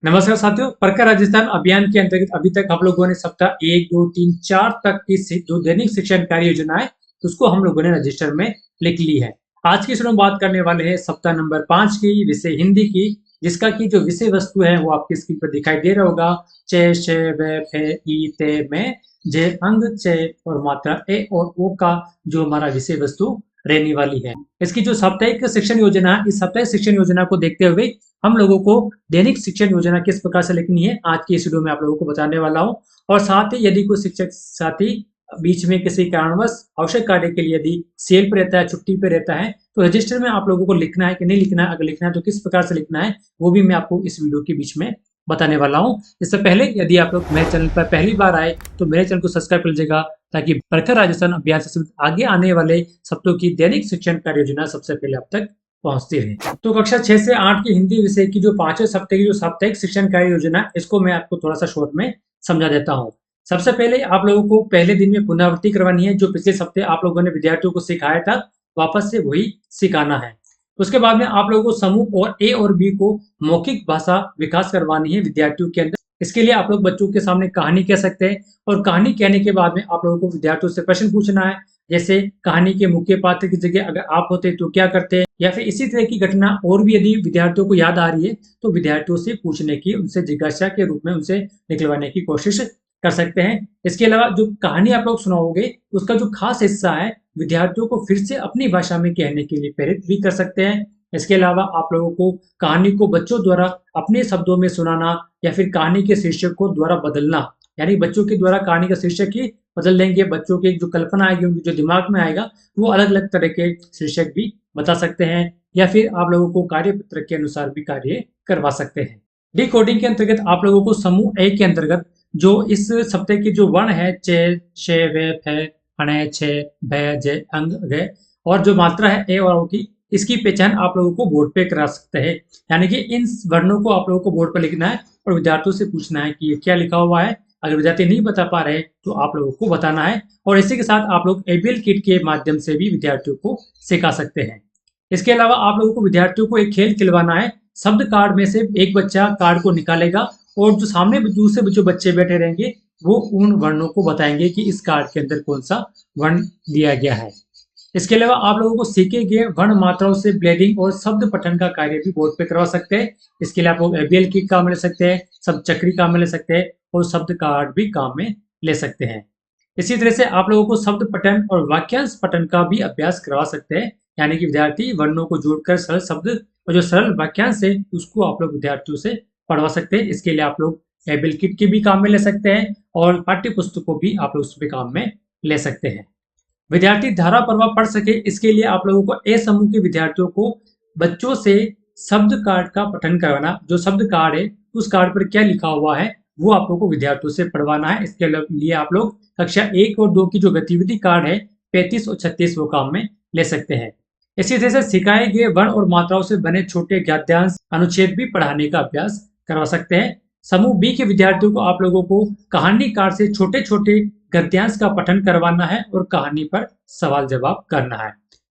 नमस्कार साथियों, पढ़कर राजस्थान अभियान के अंतर्गत अभी तक हम लोगों ने सप्ताह 1, 2, 3, 4 तक की जो दैनिक शिक्षण कार्य योजना है उसको हम लोगों ने रजिस्टर में लिख ली है। आज की इस में बात करने वाले हैं सप्ताह नंबर 5 की विषय हिंदी की, जिसका की जो विषय वस्तु है वो आपकी स्क्रीन पर दिखाई दे रहा होगा। चे, शे, वे, फे, ई, ते, में, जे, अंग, चे और मात्रा ए और ओ का जो हमारा विषय वस्तु रहने वाली है। इसकी जो साप्ताहिक शिक्षण योजना है, इस साप्ताहिक शिक्षण योजना को देखते हुए हम लोगों को दैनिक शिक्षण योजना किस प्रकार से लिखनी है आज की इस वीडियो में आप लोगों को बताने वाला हूं। और साथ ही यदि कोई शिक्षक साथी बीच में किसी कारणवश आवश्यक कार्य के लिए यदि सेल पे रहता है, छुट्टी पे रहता है, तो रजिस्टर में आप लोगों को लिखना है कि नहीं लिखना है, अगर लिखना है तो किस प्रकार से लिखना है वो भी मैं आपको इस वीडियो के बीच में बताने वाला हूं। इससे पहले यदि आप लोग मेरे चैनल पर पहली बार आए तो मेरे चैनल को सब्सक्राइब कर लीजिएगा, ताकि प्रखर राजस्थान अभियान से आगे आने वाले सप्ताह की दैनिक शिक्षण कार्य योजना सबसे पहले आप तक पहुंचती रहे। तो कक्षा 6 से 8 की हिंदी विषय की जो 5वें सप्ताह की जो साप्ताहिक शिक्षण कार्य योजना है, इसको मैं आपको थोड़ा सा शॉर्ट में समझा देता हूं। सबसे पहले आप लोगों को पहले दिन में पुनरावृत्ति करवानी है। जो पिछले सप्ताह आप लोगों ने विद्यार्थियों को सिखाया था, वापस से वही सिखाना है। उसके बाद में आप लोगों को समूह और ए और बी को मौखिक भाषा विकास करवानी है विद्यार्थियों के अंदर। इसके लिए आप लोग बच्चों के सामने कहानी कह सकते हैं, और कहानी कहने के बाद में आप लोगों को विद्यार्थियों से प्रश्न पूछना है, जैसे कहानी के मुख्य पात्र की जगह अगर आप होते तो क्या करते, या फिर इसी तरह की घटना और भी यदि विद्यार्थियों को याद आ रही है तो विद्यार्थियों से पूछने की, उनसे जिज्ञासा के रूप में उनसे निकलवाने की कोशिश कर सकते हैं। इसके अलावा जो कहानी आप लोग सुनाओगे उसका जो खास हिस्सा है विद्यार्थियों को फिर से अपनी भाषा में कहने के लिए प्रेरित भी कर सकते हैं। इसके अलावा आप लोगों को कहानी को बच्चों द्वारा अपने शब्दों में सुनाना, या फिर कहानी के शीर्षक को द्वारा बदलना, यानी बच्चों के द्वारा कहानी का शीर्षक ही बदल देंगे। बच्चों की जो कल्पना आएगी, उनके जो दिमाग में आएगा, वो अलग अलग तरह के शीर्षक भी बता सकते हैं। या फिर आप लोगों को कार्यपत्र के अनुसार भी कार्य करवा सकते हैं। डिकोडिंग के अंतर्गत आप लोगों को समूह ए के अंतर्गत जो इस सप्ताह की जो वर्ण है, चे, शे, वे, फे, फणे, छे, भे, जे, अंग, गे, और जो मात्रा है ए और ओ की, इसकी पहचान आप लोगों को बोर्ड पे करा सकते हैं। यानी कि इन वर्णों को आप लोगों को बोर्ड पर लिखना है और विद्यार्थियों से पूछना है कि ये क्या लिखा हुआ है। अगर विद्यार्थी नहीं बता पा रहे तो आप लोगों को बताना है, और इसी के साथ आप लोग एबीएल किट के माध्यम से भी विद्यार्थियों को सिखा सकते हैं। इसके अलावा आप लोगों को विद्यार्थियों को एक खेल खिलवाना है। शब्द कार्ड में से एक बच्चा कार्ड को निकालेगा, और जो सामने दूसरे जो बच्चे बैठे रहेंगे वो उन वर्णों को बताएंगे कि इस कार्ड के अंदर कौन सा वर्ण दिया गया है। इसके अलावा आप लोगों को सीखे गए वर्ण मात्राओं से ब्लेडिंग और शब्द पठन का कार्य भी बोर्ड पे करवा सकते हैं। इसके लिए आप लोग एबीएल किट काम में ले सकते हैं, शब्द चक्री काम में ले सकते हैं, और शब्द कार्ड भी काम में ले सकते हैं। इसी तरह से आप लोगों को शब्द पठन और वाक्यांश पठन का भी अभ्यास करवा सकते हैं। यानी कि विद्यार्थी वर्णों को जोड़कर सरल शब्द और जो सरल वाक्यांश है उसको आप लोग विद्यार्थियों से पढ़वा सकते हैं। इसके लिए आप लोग एबीएल किट के भी काम में ले सकते हैं, और पाठ्य पुस्तकों भी आप लोग उसके काम में ले सकते हैं। विद्यार्थी धारा प्रवाह पढ़ सके, इसके लिए आप लोगों को ए समूह के विद्यार्थियों को बच्चों से शब्द कार्ड का पठन करवाना। जो शब्द कार्ड है उस कार्ड पर क्या लिखा हुआ है वो आप लोगों को विद्यार्थियों से पढ़वाना है। इसके लिए आप लोग कक्षा 1 और 2 की जो गतिविधि कार्ड है 35 और 36 वो काम में ले सकते हैं। इसी तरह से सिखाए गए वर्ण और मात्राओं से बने छोटे गद्यांश अनुच्छेद भी पढ़ाने का अभ्यास करवा सकते हैं। समूह बी के विद्यार्थियों को आप लोगों को कहानी कार्ड से छोटे छोटे गद्यांश का पठन करवाना है और कहानी पर सवाल जवाब करना है।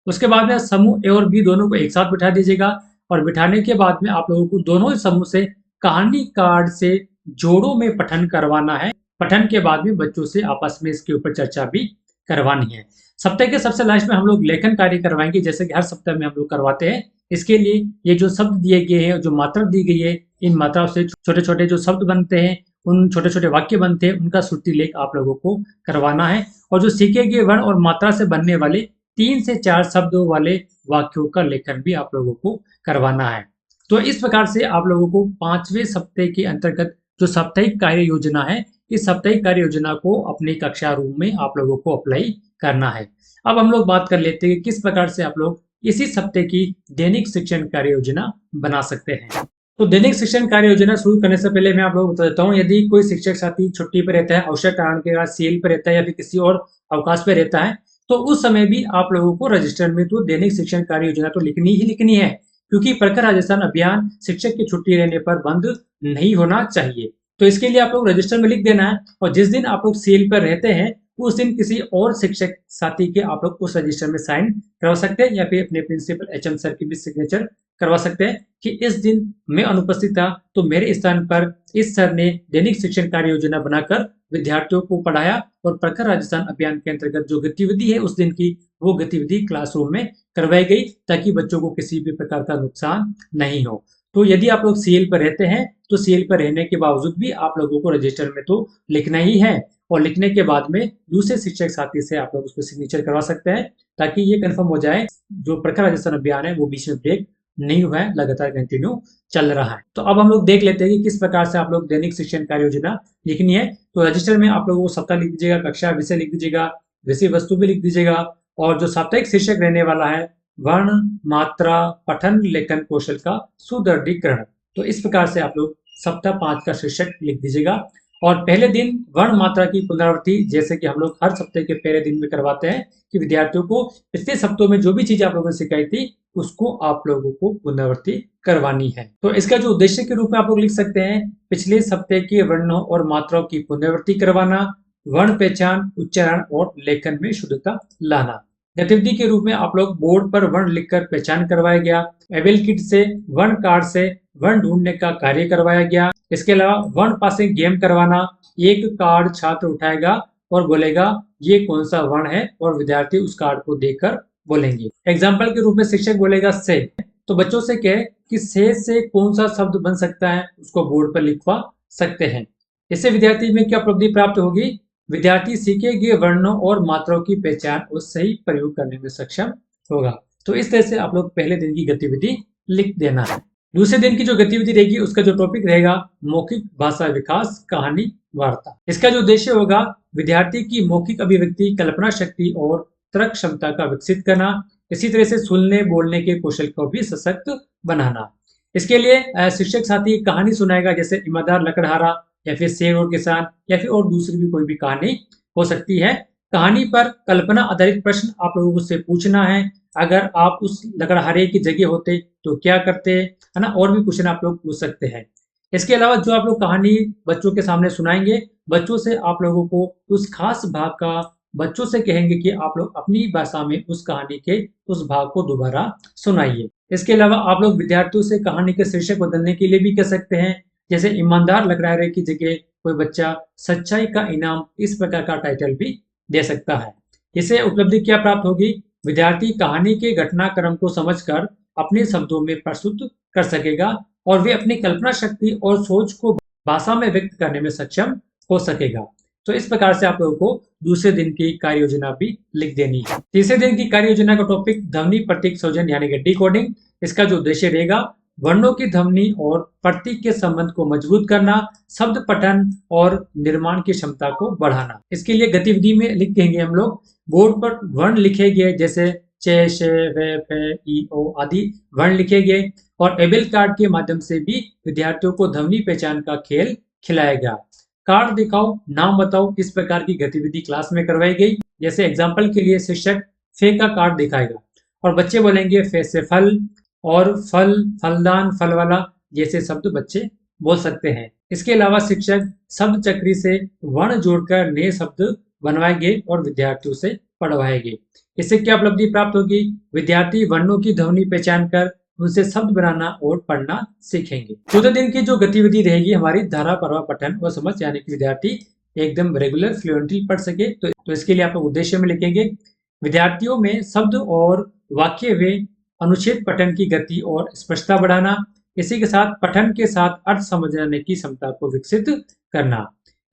उसके बाद में समूह ए और बी दोनों को एक साथ बिठा दीजिएगा, और बिठाने के बाद में आप लोगों को दोनों समूह से कहानी कार्ड से जोड़ों में पठन करवाना है। पठन के बाद में बच्चों से आपस में इसके ऊपर चर्चा भी करवानी है। सप्ताह के सबसे लास्ट में हम लोग लेखन कार्य करवाएंगे, जैसे कि हर सप्ताह में हम लोग करवाते हैं। इसके लिए ये जो शब्द दिए गए हैं, जो मात्रा दी गई है, इन मात्राओं से छोटे छोटे जो शब्द बनते हैं, उन छोटे छोटे वाक्य बनते हैं, उनका श्रुति लेख आप लोगों को करवाना है। और जो सीखे गए वर्ण और मात्रा से बनने वाले 3 से 4 शब्दों वाले वाक्यों का लेखन भी आप लोगों को करवाना है। तो इस प्रकार से आप लोगों को 5वें सप्ताह के अंतर्गत जो साप्ताहिक कार्य योजना है, इस साप्ताहिक कार्य योजना को अपनी कक्षा रूम में आप लोगों को अप्लाई करना है। अब हम लोग बात कर लेते हैं कि किस प्रकार से आप लोग इसी सप्ताह की दैनिक शिक्षण कार्य योजना बना सकते हैं। तो दैनिक शिक्षण कार्य योजना शुरू करने से पहले मैं आप लोगों को बता देता हूँ, यदि कोई शिक्षक साथी छुट्टी पर रहता है, आवश्यक कारण के बाद सेल पर रहता है, या फिर किसी और अवकाश पर रहता है, तो उस समय भी आप लोगों को रजिस्टर में तो दैनिक शिक्षण कार्य योजना तो लिखनी ही लिखनी है, क्योंकि प्रखर राजस्थान अभियान शिक्षक की छुट्टी रहने पर बंद नहीं होना चाहिए। तो इसके लिए आप लोग रजिस्टर में लिख देना है, और जिस दिन आप लोग सेल पर रहते हैं उस दिन किसी और शिक्षक साथी के आप लोग उस रजिस्टर में साइन करवा सकते हैं, या फिर अपने प्रिंसिपल एचएम सर की भी सिग्नेचर करवा सकते हैं कि इस दिन मैं अनुपस्थित था तो मेरे स्थान पर इस सर ने दैनिक शिक्षण कार्य योजना बनाकर विद्यार्थियों को पढ़ाया और प्रखर राजस्थान अभियान के अंतर्गत जो गतिविधि है उस दिन की, वो गतिविधि क्लासरूम में करवाई गई ताकि बच्चों को किसी भी प्रकार का नुकसान नहीं हो। तो यदि आप लोग सीएल पर रहते हैं तो सीएल पर रहने के बावजूद भी आप लोगों को रजिस्टर में तो लिखना ही है, और लिखने के बाद में दूसरे शिक्षक साथी से आप लोग उस पर सिग्नेचर करवा सकते हैं ताकि ये कंफर्म हो जाए जो प्रखर राजस्थान अभियान है वो बीच में ब्रेक नहीं हुआ है, लगातार कंटिन्यू चल रहा है। तो अब हम लोग देख लेते हैं कि किस प्रकार से आप लोग दैनिक शिक्षण कार्य योजना लिखनी है। तो रजिस्टर में आप लोगों को सप्ताह लिख दीजिएगा, कक्षा विषय लिख दीजिएगा, विषय वस्तु भी लिख दीजिएगा, और जो साप्ताहिक शीर्षक रहने वाला है वर्ण मात्रा पठन लेखन कौशल का सुदृढ़ीकरण। तो इस प्रकार से आप लोग सप्ताह 5 का शीर्षक लिख दीजिएगा। और पहले दिन वर्ण मात्रा की पुनरावृत्ति, जैसे कि हम लोग हर सप्ताह के पहले दिन में करवाते हैं कि विद्यार्थियों को पिछले सप्ताह में जो भी चीज आप लोगों ने सिखाई थी उसको आप लोगों को पुनरावृत्ति करवानी है। तो इसका जो उद्देश्य के रूप में आप लोग लिख सकते हैं, पिछले सप्ताह के वर्णों और मात्राओं की पुनरावृत्ति करवाना, वर्ण पहचान, उच्चारण और लेखन में शुद्धता लाना। गतिविधि के रूप में आप लोग बोर्ड पर वर्ण लिखकर पहचान करवाया गया, एबेल किट से वर्ण कार्ड से वर्ण ढूंढने का कार्य करवाया गया। इसके अलावा वर्ण पासिंग गेम करवाना, एक कार्ड छात्र उठाएगा और बोलेगा ये कौन सा वर्ण है, और विद्यार्थी उस कार्ड को देखकर बोलेंगे। एग्जाम्पल के रूप में शिक्षक बोलेगा से, तो बच्चों से कहे कि से कौन सा शब्द बन सकता है, उसको बोर्ड पर लिखवा सकते हैं। इससे विद्यार्थी में क्या उपलब्धि प्राप्त होगी, विद्यार्थी सीखे गए वर्णों और मात्राओं की पहचान और सही प्रयोग करने में सक्षम होगा। तो इस तरह से आप लोग पहले दिन की गतिविधि लिख देना है। दूसरे दिन की जो गतिविधि रहेगी उसका जो टॉपिक रहेगा मौखिक भाषा विकास कहानी वार्ता। इसका जो उद्देश्य होगा विद्यार्थी की मौखिक अभिव्यक्ति, कल्पना शक्ति और तर्क क्षमता का विकसित करना, इसी तरह से सुनने बोलने के कौशल को भी सशक्त बनाना। इसके लिए शिक्षक साथी कहानी सुनाएगा, जैसे ईमानदार लकड़हारा या फिर शेर और किसान या फिर और दूसरी भी कोई भी कहानी हो सकती है। कहानी पर कल्पना आधारित प्रश्न आप लोगों को से पूछना है, अगर आप उस लकड़हारे की जगह होते तो क्या करते, है ना, और भी क्वेश्चन आप लोग पूछ सकते हैं। इसके अलावा जो आप लोग कहानी बच्चों के सामने सुनाएंगे, बच्चों से आप लोगों को उस खास भाग का बच्चों से कहेंगे कि आप लोग अपनी भाषा में उस कहानी के उस भाग को दोबारा सुनाइए। इसके अलावा आप लोग विद्यार्थियों से कहानी के शीर्षक बदलने के लिए भी कह सकते हैं, जैसे ईमानदार लकड़हारे की जगह कोई बच्चा सच्चाई का इनाम, इस प्रकार का टाइटल भी दे सकता है। इससे उपलब्धि क्या प्राप्त होगी, विद्यार्थी कहानी के घटनाक्रम को समझकर अपने शब्दों में प्रस्तुत कर सकेगा और वे अपनी कल्पना शक्ति और सोच को भाषा में व्यक्त करने में सक्षम हो सकेगा। तो इस प्रकार से आप लोगों को दूसरे दिन की कार्य योजना भी लिख देनी है। तीसरे दिन की कार्य योजना का टॉपिक ध्वनि प्रतीक संयोजन यानी कि डिकोडिंग। इसका जो उद्देश्य रहेगा वर्णों की ध्वनि और प्रतीक के संबंध को मजबूत करना, शब्द पठन और निर्माण की क्षमता को बढ़ाना। इसके लिए गतिविधि में लिख देंगे हम लोग, बोर्ड पर वर्ण लिखे गए, जैसे चे, शे, वे, फे, ई, ओ आदि वर्ण लिखे गए, और एबेल कार्ड के माध्यम से भी विद्यार्थियों को ध्वनि पहचान का खेल खिलाया गया। कार्ड दिखाओ, नाम बताओ, इस प्रकार की गतिविधि क्लास में करवाई गई। जैसे एग्जाम्पल के लिए शिक्षक फे का कार्ड दिखाएगा और बच्चे बोलेंगे फे से फल, और फल, फलदान, फल वाला जैसे शब्द बच्चे बोल सकते हैं। इसके अलावा शिक्षक शब्द चक्री से वर्ण जोड़कर नए शब्द बनवाएंगे और विद्यार्थियों से पढ़वाएंगे। इससे क्या उपलब्धि प्राप्त होगी, विद्यार्थी वर्णों की ध्वनि पहचान कर उनसे शब्द बनाना और पढ़ना सीखेंगे। चौथे दिन की जो गतिविधि रहेगी हमारी धारा प्रवाह पठन व समझ, यानी कि विद्यार्थी एकदम रेगुलर फ्लुएंटली पढ़ सके। तो इसके लिए आप उद्देश्य में लिखेंगे, विद्यार्थियों में शब्द और वाक्य वे अनुच्छेद पठन की गति और स्पष्टता बढ़ाना, इसी के साथ पठन के साथ अर्थ समझने की क्षमता को विकसित करना।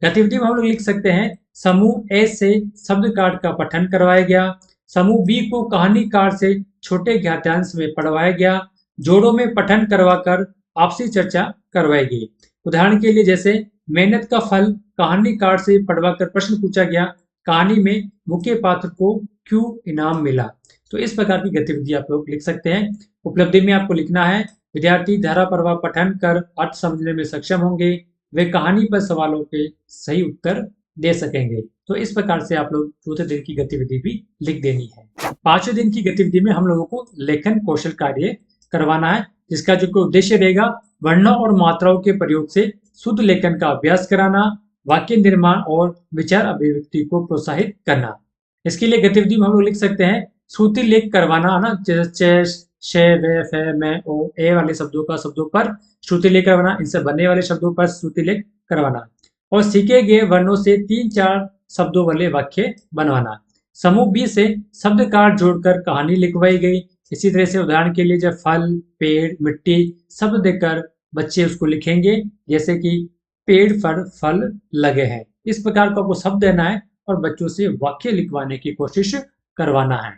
गतिविधि में हम लोग लिख सकते हैं, समूह ए से शब्द कार्ड का पठन करवाया गया, समूह बी को कहानी कार्ड से छोटे गद्यांश में पढ़वाया गया, जोड़ों में पठन करवाकर आपसी चर्चा करवाई गई। उदाहरण के लिए जैसे मेहनत का फल कहानी कार्ड से पढ़वाकर प्रश्न पूछा गया, कहानी में मुख्य पात्र को क्यों इनाम मिला। तो इस प्रकार की गतिविधि आप लोग लिख सकते हैं। उपलब्धि में आपको लिखना है, विद्यार्थी धारा प्रवाह पठन कर अर्थ समझने में सक्षम होंगे, वे कहानी पर सवालों के सही उत्तर दे सकेंगे। तो इस प्रकार से आप लोग चौथे दिन की गतिविधि भी लिख देनी है। पांचवें दिन की गतिविधि में हम लोगों को लेखन कौशल कार्य करवाना है, जिसका जो उद्देश्य रहेगा वर्णों और मात्राओं के प्रयोग से शुद्ध लेखन का अभ्यास कराना, वाक्य निर्माण और विचार अभिव्यक्ति को प्रोत्साहित करना। इसके लिए गतिविधि में हम लोग लिख सकते हैं श्रुति लेख करवाना, है ना, जैसे श, वे, फे, मैं, ओ, ए वाले शब्दों पर श्रुति लेख करवाना, इनसे बनने वाले शब्दों पर श्रुति लेख करवाना और सीखे गए वर्णों से 3-4 शब्दों वाले वाक्य बनवाना। समूह बी से शब्द कार्ड जोड़कर कहानी लिखवाई गई। इसी तरह से उदाहरण के लिए जब फल, पेड़, मिट्टी शब्द देकर बच्चे उसको लिखेंगे, जैसे कि पेड़ पर फल लगे हैं। इस प्रकार का आपको शब्द देना है और बच्चों से वाक्य लिखवाने की कोशिश करवाना है।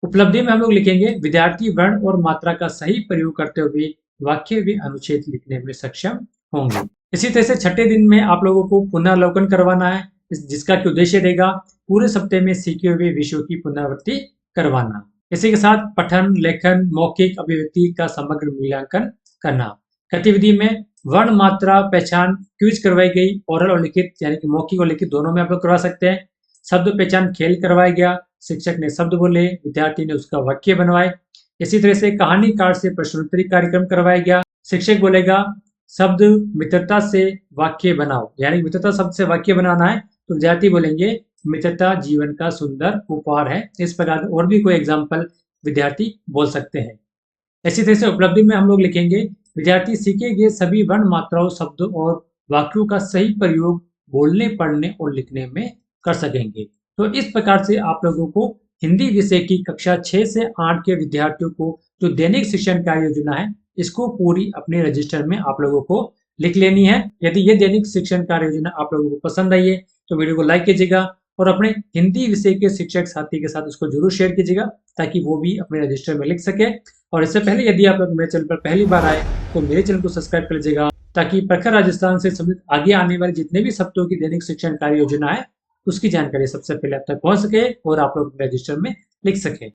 उपलब्धि में हम लोग लिखेंगे विद्यार्थी वर्ण और मात्रा का सही प्रयोग करते हुए वाक्य व अनुच्छेद लिखने में सक्षम होंगे। इसी तरह से छठे दिन में आप लोगों को पुनरावलोकन करवाना है, जिसका कि उद्देश्य रहेगा पूरे सप्ताह में सीखे हुए विषयों की पुनरावृत्ति करवाना। इसी के साथ पठन, लेखन, मौखिक अभिव्यक्ति का समग्र मूल्यांकन करना। गतिविधि में वर्ण मात्रा पहचान क्विज करवाई गई, ओरल और लिखित यानी कि मौखिक और लिखित दोनों में आप लोग करवा सकते हैं। शब्द पहचान खेल करवाया गया, शिक्षक ने शब्द बोले, विद्यार्थी ने उसका वाक्य बनवाए। इसी तरह से कहानी कार्ड से प्रश्नोत्तरी कार्यक्रम करवाया गया, शिक्षक बोलेगा शब्द मित्रता से वाक्य बनाओ, यानी मित्रता शब्द से वाक्य बनाना है तो विद्यार्थी बोलेंगे मित्रता जीवन का सुंदर उपहार है। इस प्रकार और भी कोई एग्जाम्पल विद्यार्थी बोल सकते हैं। इसी तरह से उपलब्धि में हम लोग लिखेंगे विद्यार्थी सीखे गए सभी वर्ण मात्राओं, शब्दों और वाक्यों का सही प्रयोग बोलने, पढ़ने और लिखने में कर सकेंगे। तो इस प्रकार से आप लोगों को हिंदी विषय की कक्षा 6 से 8 के विद्यार्थियों को जो दैनिक शिक्षण कार्य योजना है, इसको पूरी अपने रजिस्टर में आप लोगों को लिख लेनी है। यदि ये दैनिक शिक्षण कार्य योजना आप लोगों को पसंद आई है तो वीडियो को लाइक कीजिएगा और अपने हिंदी विषय के शिक्षक साथी के साथ इसको जरूर शेयर कीजिएगा ताकि वो भी अपने रजिस्टर में लिख सके। और इससे पहले यदि आप लोग मेरे चैनल पर पहली बार आए तो मेरे चैनल को सब्सक्राइब कर लीजिएगा ताकि प्रखर राजस्थान से संबंधित आगे आने वाले जितने भी सप्ताहों की दैनिक शिक्षण कार्य योजना है उसकी जानकारी सबसे पहले आप तक पहुंच सके और आप लोग रजिस्टर में लिख सके।